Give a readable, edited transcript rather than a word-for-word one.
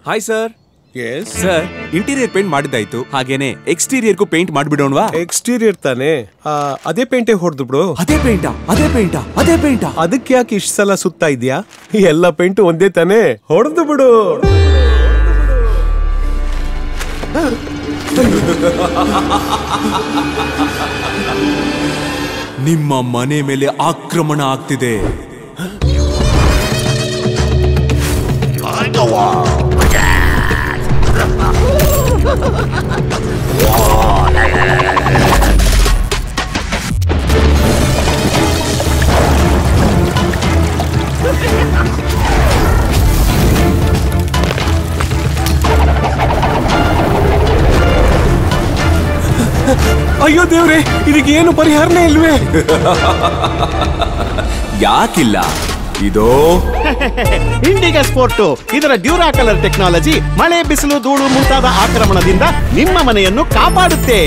Hi sir. Yes sir, interior paint ಮಾಡಿದ್ದಾಯ್ತು, ಹಾಗೇನೆ ಎಕ್ಸ್ಟೀರಿಯರ್ಗೂ ಪೇಂಟ್ ಮಾಡ್ಬಿಡೋಣವಾ? ಎಕ್ಸ್ಟೀರಿಯರ್ ತಾನೆ, ಅದೇ ಪೇಂಟೇ ಹೊಡೆದು ಬಿಡು. ಅದೇ ಪೇಂಟಾ ಅದೇ ಪೇಂಟಾ ಅದೇ ಪೇಂಟಾ? ಅದಕ್ಕೆ ಯಾಕೆ ಇಷ್ಟು ಸಲ ಸುತ್ತಾ ಇದ್ಯಾ? ಎಲ್ಲ ಪೇಂಟ್ ಒಂದೇ ತಾನೆ, ಹೊಡೆದು ಬಿಡು. ನಿಮ್ಮ ಮನೆ ಮೇಲೆ ಆಕ್ರಮಣ ಆಗ್ತಿದೆ. ಅಯ್ಯೋ ದೇವ್ರೆ, ಇದಕ್ಕೆ ಏನು ಪರಿಹಾರನೇ ಇಲ್ವೇ? ಯಾಕಿಲ್ಲ, ಇದೋ ಇಂಡಿಗಾ ಸ್ಪೋರ್ಟ್. ಇದರ ಡ್ಯೂರಾ ಕಲರ್ ಟೆಕ್ನಾಲಜಿ ಮಳೆ, ಬಿಸಿಲು, ಧೂಳು ಮುಂತಾದ ಆಕ್ರಮಣದಿಂದ ನಿಮ್ಮ ಮನೆಯನ್ನು ಕಾಪಾಡುತ್ತೆ.